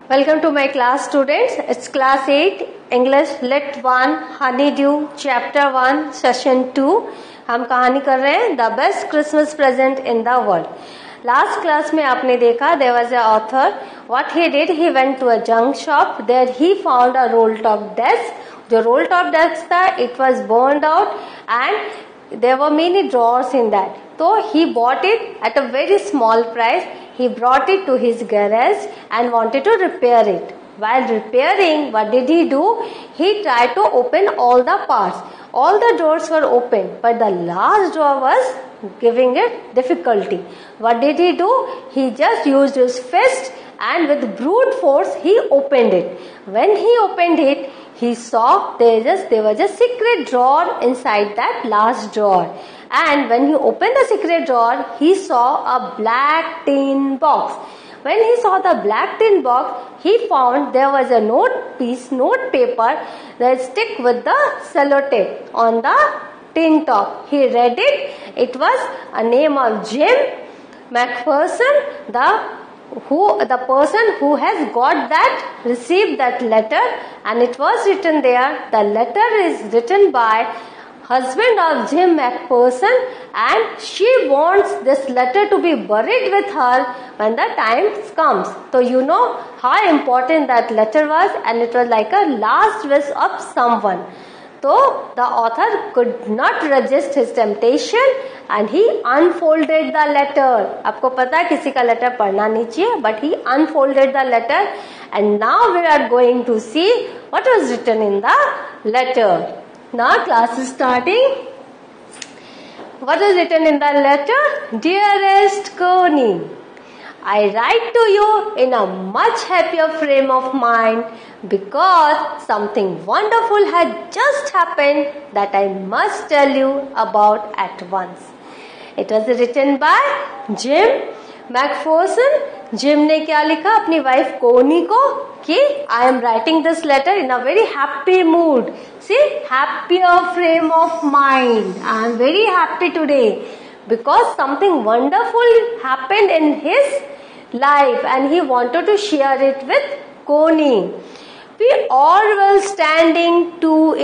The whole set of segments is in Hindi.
Welcome to my class, students. It's class 8 English Lit 1 Honeydew Chapter 1 Session 2. हम कहानी कर रहे हैं The Best Christmas Present in the World. Last class में आपने देखा there was an author. What he did, he went to a junk shop. There he found a roll top desk. जो roll top desk था, it was burned out and there were many drawers in that. So he bought it at a very small price. He brought it to his garage and wanted to repair it. While repairing, what did he do? He tried to open all the parts. All the doors were open, but the last door was giving it difficulty. What did he do? He just used his fist and with brute force he opened it. When he opened it, he saw there was a secret drawer inside that last drawer. And when he opened the secret drawer, he saw a black tin box. When he saw the black tin box, he found there was a note paper that stick with the sellotape on the tin top. He read it. It was a name of Jim McPherson, the person who has received that letter, and it was written there. The letter is written by husband of Jim McPherson, and she wants this letter to be buried with her when the time comes. So you know how important that letter was, and it was like a last wish of someone. So the author could not resist his temptation and he unfolded the letter. आपको पता है किसी का लेटर पढ़ना नहीं चाहिए, but he unfolded the letter, and now we are going to see what was written in the letter. Now class is starting. What is written in the letter? Dearest Connie, I write to you in a much happier frame of mind because something wonderful had just happened that I must tell you about at once. It was written by Jim McPherson. Jim ने क्या लिखा अपनी वाइफ कोनी को कि I am writing this letter in a very happy mood. See happier frame of mind. I am very happy today because something wonderful happened in his life and he wanted to share it with Connie. We all were standing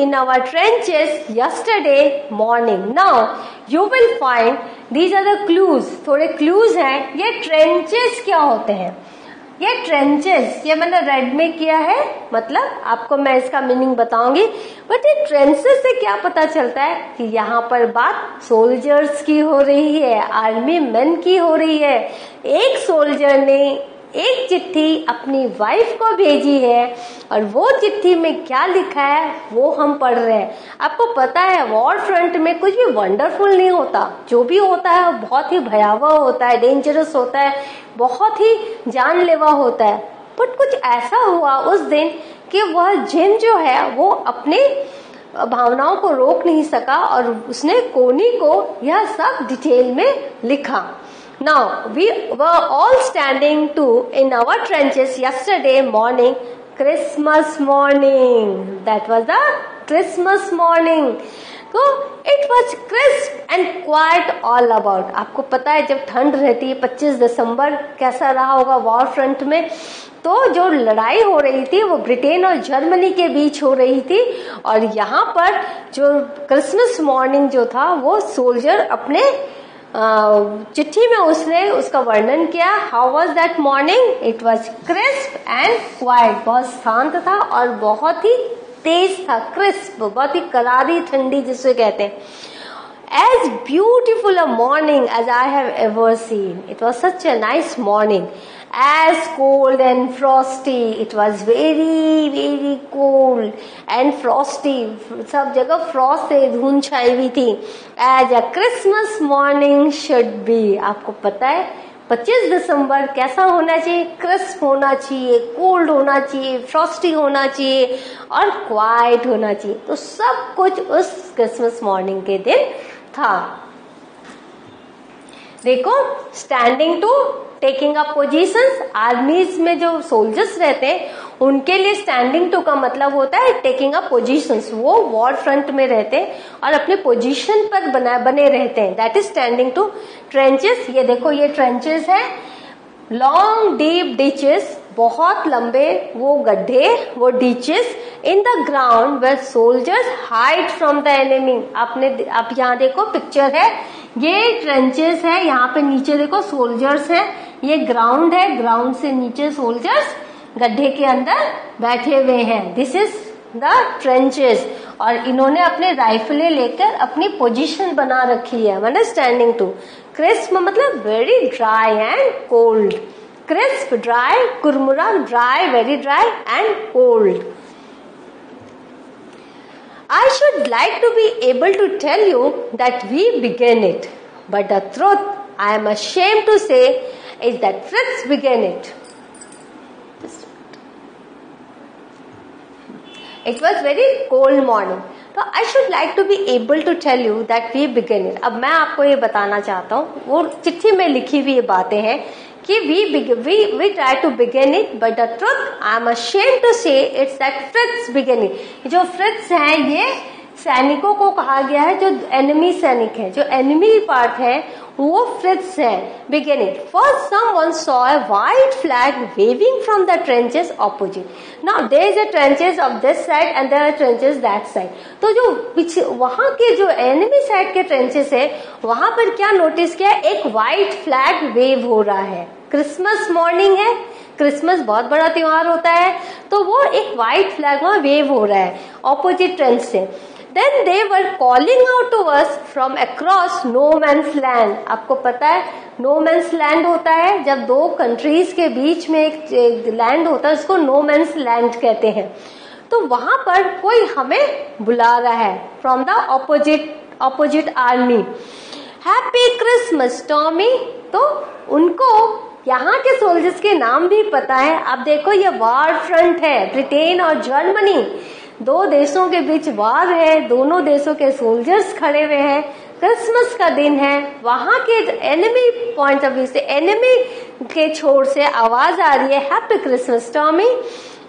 in our trenches yesterday morning. Now you will find these are the clues. थोड़े clues हैं. ये trenches क्या होते हैं? ये trenches ये मैंने रेड में किया है, मतलब आपको मैं इसका मीनिंग बताऊंगी. बट ये trenches से क्या पता चलता है कि यहाँ पर बात सोल्जर्स की हो रही है, आर्मी मैन की हो रही है. एक सोल्जर ने एक चिट्ठी अपनी वाइफ को भेजी है और वो चिट्ठी में क्या लिखा है वो हम पढ़ रहे हैं. आपको पता है वॉर फ्रंट में कुछ भी वंडरफुल नहीं होता. जो भी होता है वो बहुत ही भयावह होता है, डेंजरस होता है, बहुत ही जानलेवा होता है. बट कुछ ऐसा हुआ उस दिन कि वह जिम जो है वो अपने भावनाओं को रोक नहीं सका और उसने कोनी को यह सब डिटेल में लिखा. Now we were all standing in our trenches yesterday morning, Christmas morning. That was the Christmas morning. So it was crisp and quiet all about. आपको पता है जब ठंड रहती है 25 दिसंबर कैसा रहा होगा वॉर फ्रंट में. तो जो लड़ाई हो रही थी वो ब्रिटेन और जर्मनी के बीच हो रही थी और यहाँ पर जो क्रिसमस मॉर्निंग जो था वो सोल्जर अपने चिट्ठी में उसने उसका वर्णन किया. How was that morning? It was crisp and quite. बहुत शांत था और बहुत ही तेज था. क्रिस्प बहुत ही करारी ठंडी जिसे कहते हैं. As beautiful a morning as I have ever seen. It was such a nice morning. As cold and frosty, it was very very cold and frosty. सब जगह frost से धुंध छाई हुई थी. As a Christmas morning should be. आपको पता है 25 दिसंबर कैसा होना चाहिए? क्रिस्प होना चाहिए, कोल्ड होना चाहिए, फ्रॉस्टी होना चाहिए और क्वाइट होना चाहिए. तो सब कुछ उस क्रिसमस मॉर्निंग के दिन था. देखो standing to taking up positions. Armies में जो सोल्जर्स रहते हैं उनके लिए स्टैंडिंग टू का मतलब होता है टेकिंग अप पोजीशंस. वो वॉर फ्रंट में रहते हैं और अपने पोजीशन पर बने रहते हैं. That is standing to. Trenches, ये देखो ये ट्रेंचेस है. लॉन्ग डीप डिचेस बहुत लंबे वो गड्ढे, वो ditches in the ground where soldiers hide from the enemy. आप यहाँ देखो पिक्चर है, ये ट्रेंचेस है, यहाँ पे नीचे देखो सोल्जर्स हैं, ये ग्राउंड है, ग्राउंड से नीचे सोल्जर्स गड्ढे के अंदर बैठे हुए हैं। This is the trenches. और इन्होंने अपने राइफलें लेकर अपनी पोजीशन बना रखी है, मतलब स्टैंडिंग टू। क्रिस्प मतलब very dry and cold. Crisp dry, कुरमुरा dry, very dry and cold. I should like to be able to tell you that we began it, but the truth I am ashamed to say is that Fritz began it. It was very cold morning. तो I should like to be able to tell you that we began it. अब मैं आपको ये बताना चाहता हूँ, वो चिट्ठी में लिखी हुई ये बातें हैं कि we try to begin it, but the truth I am ashamed to say it's that Fritz began it. जो Fritz है ये सैनिकों को कहा गया है, जो एनिमी सैनिक है, जो एनिमी पार्ट है वो फ्रिट्स है। Beginning first someone saw a white flag waving from the trenches opposite. Now there is a trenches of this side and there are trenches that side. तो जो वहां के जो एनिमी साइड के ट्रेंचेस है वहां पर क्या नोटिस किया, एक व्हाइट फ्लैग वेव हो रहा है। क्रिसमस मॉर्निंग है, क्रिसमस बहुत बड़ा त्योहार होता है, तो वो एक व्हाइट फ्लैग वहां वेव हो रहा है ऑपोजिट ट्रेंच से। Then they were calling out to us from across no man's land. आपको पता है no man's land होता है जब दो कंट्रीज के बीच में एक लैंड होता है, उसको no man's land कहते हैं। तो वहां पर कोई हमें बुला रहा है from the opposite army. Happy Christmas Tommy. तो उनको यहाँ के सोल्जर्स के नाम भी पता है। अब देखो ये वार फ्रंट है, ब्रिटेन और जर्मनी, दो देशों के बीच वार है, दोनों देशों के सोल्जर्स खड़े हुए हैं, क्रिसमस का दिन है। वहां के एनिमी पॉइंट ऑफ व्यू से, एनिमी के छोर से आवाज आ रही है, happy Christmas Tommy,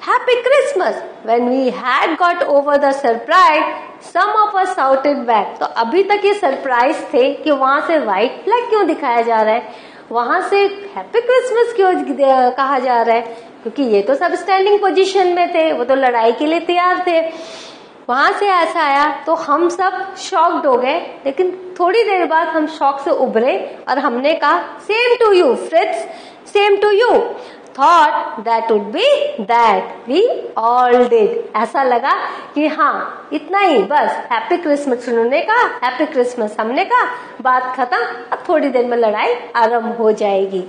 happy Christmas. When we had got over the surprise some of us shouted back. तो अभी तक ये सरप्राइज थे कि वहां से व्हाइट फ्लैग क्यों दिखाया जा रहा है, वहां से हैप्पी क्रिसमस क्यों कहा जा रहा है, क्योंकि ये तो सब स्टैंडिंग पोजीशन में थे, वो तो लड़ाई के लिए तैयार थे। वहां से ऐसा आया तो हम सब शॉक्ड हो गए, लेकिन थोड़ी देर बाद हम शॉक से उभरे और हमने कहा same to you Fritz, same to you. Thought that would be that we all did. ऐसा लगा कि हाँ इतना ही बस, हैप्पी क्रिसमस उन्होंने कहा, हैप्पी क्रिसमस हमने कहा, बात खत्म, अब थोड़ी देर में लड़ाई आरंभ हो जाएगी।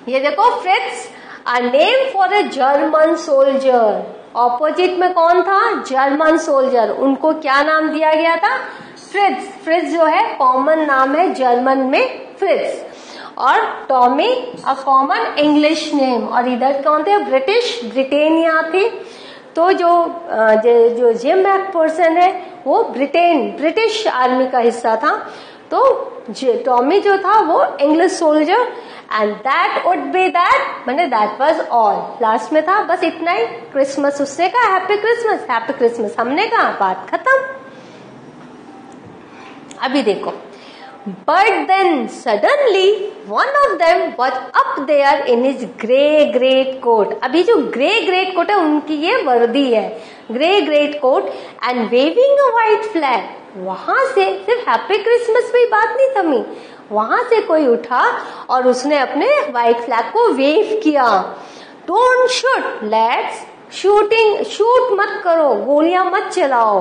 ये देखो फ्रिट्स a name for a German soldier. Opposite में कौन था, जर्मन सोल्जर, उनको क्या नाम दिया गया था, फ्रिट्स। फ्रिट्स जो है कॉमन नाम है जर्मन में फ्रिट्स, और Tommy a common English name. और इधर कौन थे, ब्रिटिश, ब्रिटेनिया थी। तो जो जिम मैकफर्सन है वो ब्रिटिश आर्मी का हिस्सा था, तो टॉमी जो था वो English soldier. And that would be that, मैंने दैट वाज ऑल, लास्ट में था बस इतना ही। क्रिसमस उसने कहा हैप्पी क्रिसमस, हैप्पी क्रिसमस हमने कहा, बात खत्म। अभी देखो, but then suddenly one of them was up there in his grey great coat. अभी जो ग्रे ग्रेट कोट है उनकी ये वर्दी है, grey greatcoat, and waving a white flag. वहां से सिर्फ हैप्पी क्रिसमस पे ही बात नहीं थमी, वहां से कोई उठा और उसने अपने व्हाइट फ्लैग को वेव किया। डोंट शूट लेट्स, शूट मत करो, गोलियां मत चलाओ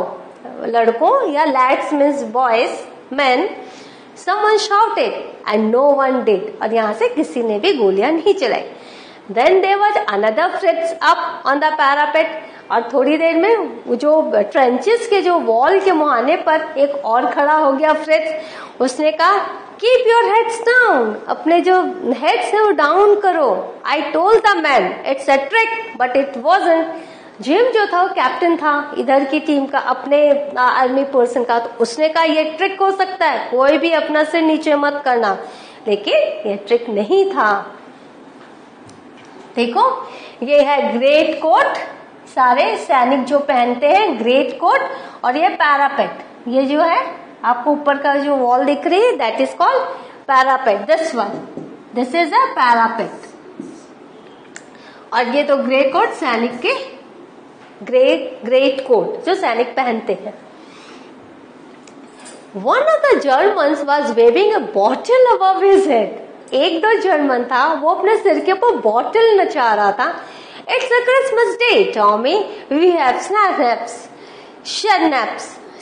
लड़कों, या let's means boys, man. Someone shouted and no one did, और यहाँ से किसी ने भी गोलियां नहीं चलाई। Then there was another Fritz up on the parapet, और थोड़ी देर में जो ट्रेंचेस के जो वॉल के मुहाने पर एक और खड़ा हो गया फ्रिट्स। उसने कहा कीप योर हेड्स डाउन, अपने जो हेड्स है वो डाउन करो। I told the man it's a trick but it wasn't. Gym जो था वो कैप्टन था इधर की टीम का, अपने आर्मी पर्सन का, तो उसने कहा ये ट्रिक हो सकता है, कोई भी अपना सिर नीचे मत करना, लेकिन ये ट्रिक नहीं था। देखो ये है ग्रेट कोट, सारे सैनिक जो पहनते हैं ग्रेट कोट, और ये पैरापेट, ये जो है आपको ऊपर का जो वॉल दिख रही है that is called parapet. This one, this is a parapet. और ये तो ग्रे कोट सैनिक के ग्रेट कोट जो सैनिक पहनते हैं। One of the Germans was waving a bottle above his head. एक दो जर्मन था, वो अपने सिर के ऊपर बॉटल नचा रहा था। It's a Christmas day, Tommy. We have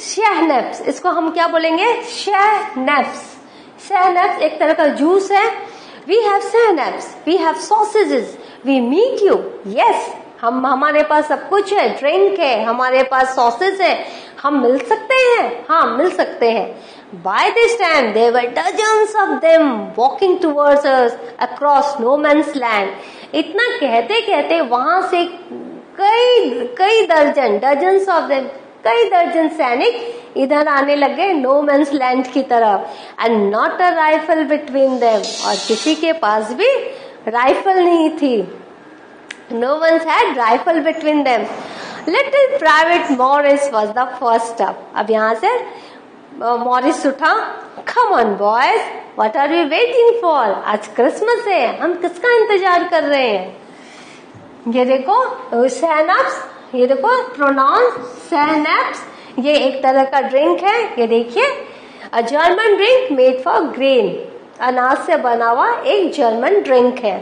शहनैप्स। इसको हम क्या बोलेंगे? शहनैप्स एक तरह का जूस है। We have शहनैप्स, we have sausages, we meet you. Yes, हमारे पास सब कुछ है, ड्रिंक है, हमारे पास सॉसेज है, हम मिल सकते हैं, हाँ मिल सकते हैं। By this time there were dozens of them walking towards us across no man's land. इतना कहते कहते वहां से कई दर्जन, dozens of them, कई दर्जन सैनिक इधर आने लगे नो मैन्स लैंड की तरफ। And not a rifle between them, और किसी के पास भी राइफल नहीं थी। No ones had rifle between them. Little private Morris was the first up. अब यहाँ से मॉरिस उठा। Come on boys, what are you waiting for? आज क्रिसमस है, हम किसका इंतजार कर रहे हैं? ये देखो शहनैप्स, ये देखो प्रोनाउंस शहनैप्स, ये एक तरह का ड्रिंक है। ये देखिए, a German drink made for grain, अनाज से बना हुआ एक जर्मन ड्रिंक है।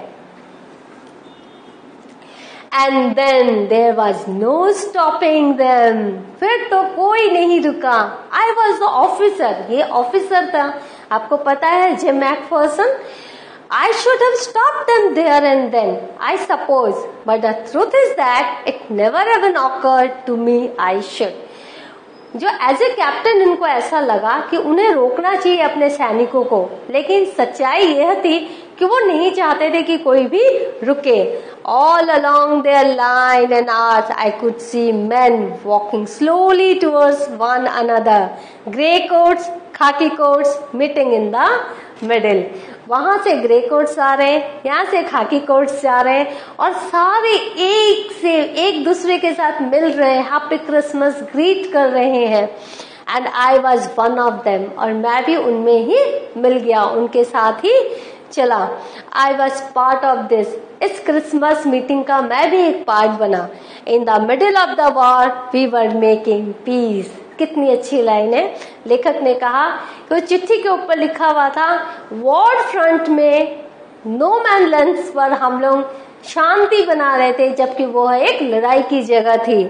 And then there was no stopping them, फिर तो कोई नहीं रुका। आई वॉज द ऑफिसर, ये ऑफिसर था, आपको पता है Jim McPherson. I should have stopped them there and then, I suppose, but the truth is that it never even occurred to me I should. जो एज ए कैप्टन इनको ऐसा लगा कि उन्हें रोकना चाहिए अपने सैनिकों को, लेकिन सच्चाई यह थी कि वो नहीं चाहते थे कि कोई भी रुके। All along their line and arch, I could see men walking slowly towards one another. Grey coats, khaki coats, meeting in the middle. वहां से ग्रे कोट्स आ रहे हैं, यहाँ से खाकी कोट्स जा रहे हैं, और सारे एक दूसरे के साथ मिल रहे हैं, हैप्पी क्रिसमस ग्रीट कर रहे हैं। And I was one of them, और मैं भी उनमें ही मिल गया, उनके साथ ही चला। I was part of this, इस क्रिसमस मीटिंग का मैं भी एक पार्ट बना। In the middle of the war we were making peace. कितनी अच्छी लाइन है। लेखक ने कहा कि वो चिट्ठी के ऊपर लिखा हुआ था, वॉर फ्रंट में नो मैन लैंड्स पर हम लोग शांति बना रहे थे, जबकि वो एक लड़ाई की जगह थी।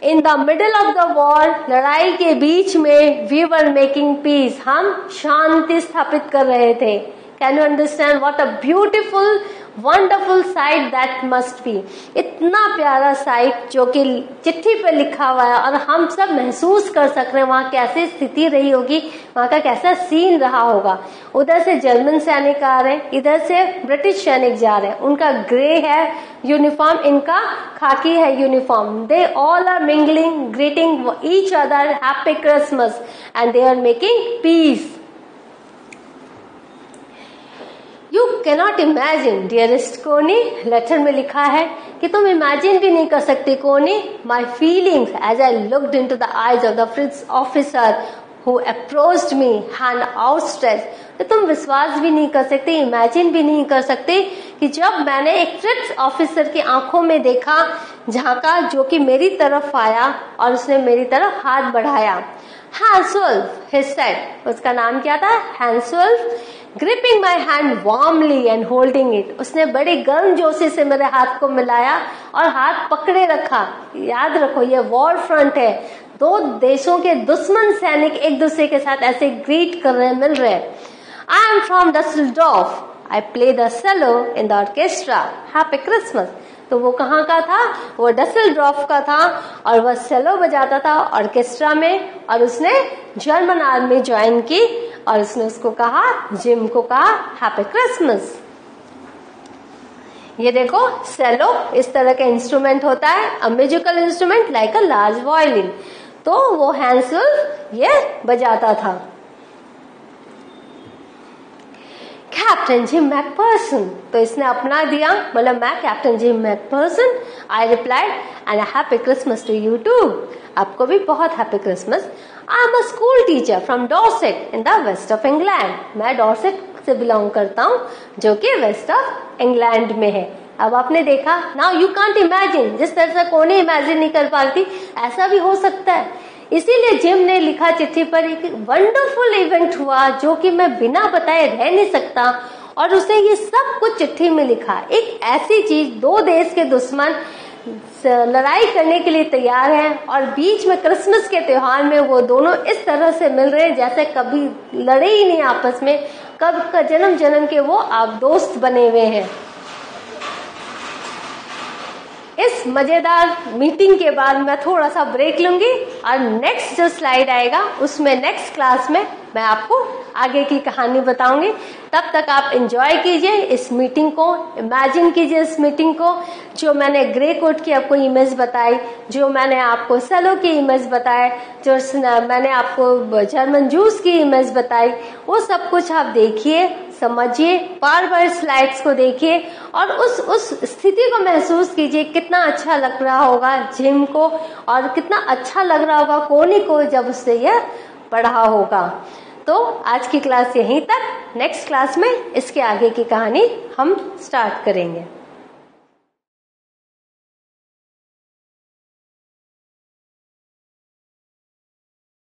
In the middle of the war, लड़ाई के बीच में, वी वर मेकिंग पीस, हम शांति स्थापित कर रहे थे। Can you understand what a beautiful wonderful site that must be. इतना प्यारा साइट जो कि चिट्ठी पे लिखा हुआ है, और हम सब महसूस कर सक रहे हैं वहां कैसी स्थिति रही होगी, वहां का कैसा सीन रहा होगा। उधर से जर्मन सैनिक आ रहे हैं, इधर से ब्रिटिश सैनिक जा रहे हैं। उनका ग्रे है यूनिफॉर्म, इनका खाकी है uniform. They all are mingling, greeting each other happy Christmas, and they are making peace. You cannot imagine, dearest Connie, letter में लिखा है कि तुम इमेजिन भी नहीं कर सकते कोनी, my feelings as I looked into the eyes of the Fritz officer who approached me, hand outstretched. तो तुम विश्वास भी नहीं कर सकते, इमेजिन भी नहीं कर सकते कि जब मैंने एक फ्रिट्स ऑफिसर की आंखों में देखा, झांका, जो कि मेरी तरफ आया और उसने मेरी तरफ हाथ बढ़ाया। हैंसवुल्फ, he said, उसका नाम क्या था? Hans Wolf. Gripping my hand warmly and holding it, उसने बड़ी गर्मजोशी से मेरे हाथ को मिलाया और हाथ पकड़े रखा। याद रखो, ये वॉर फ्रंट है, दो देशों के दुश्मन सैनिक एक दूसरे के साथ ऐसे ग्रीट कर रहे, मिल रहे। I am from Dusseldorf, I play the cello in the orchestra, happy Christmas. तो वो कहाँ का था? वो डसेल्डॉर्फ का था, और वह सेलो बजाता था ऑर्केस्ट्रा में, और उसने जर्मन आर्मी ज्वाइन की, और उसने उसको कहा, जिम को कहा, हैप्पी क्रिसमस। ये देखो, सेलो इस तरह का इंस्ट्रूमेंट होता है, a musical instrument like a large violin. तो वो हैंसवुल्फ ये बजाता था। कैप्टन जिम मैकफर्सन, तो इसने अपना दिया, मतलब मैं captain Jim McPherson. I replied, and happy Christmas to you too, आपको भी बहुत happy Christmas. I am a school teacher from Dorset in the west of England, मैं डॉर्सेट से बिलोंग करता हूँ, जो कि वेस्ट ऑफ इंग्लैंड में है। अब आपने देखा, नाउ यू कांट इमेजिन, जिस तरह से कौन इमेजिन नहीं कर पाती, ऐसा भी हो सकता है। इसीलिए जिम ने लिखा चिट्ठी पर, एक वंडरफुल इवेंट हुआ जो कि मैं बिना बताए रह नहीं सकता, और उसने ये सब कुछ चिट्ठी में लिखा। एक ऐसी चीज, दो देश के दुश्मन लड़ाई करने के लिए तैयार हैं और बीच में क्रिसमस के त्योहार में वो दोनों इस तरह से मिल रहे हैं जैसे कभी लड़े ही नहीं आपस में, कब का जन्म जन्म के वो आप दोस्त बने हुए हैं। इस मजेदार मीटिंग के बाद मैं थोड़ा सा ब्रेक लूंगी और नेक्स्ट जो स्लाइड आएगा उसमें नेक्स्ट क्लास में मैं आपको आगे की कहानी बताऊंगी। तब तक आप एंजॉय कीजिए इस मीटिंग को, इमेजिन कीजिए इस मीटिंग को। जो मैंने ग्रे कोट की आपको इमेज बताई, जो मैंने आपको सेलो की इमेज बताए, जो मैंने आपको जर्मन जूस की इमेज बताई, वो सब कुछ आप देखिए, समझिए, बार बार स्लाइड्स को देखिए और उस स्थिति को महसूस कीजिए। कितना अच्छा लग रहा होगा जिम को और कितना अच्छा लग रहा होगा कोनी को जब उससे यह पढ़ा होगा। तो आज की क्लास यहीं तक, नेक्स्ट क्लास में इसके आगे की कहानी हम स्टार्ट करेंगे।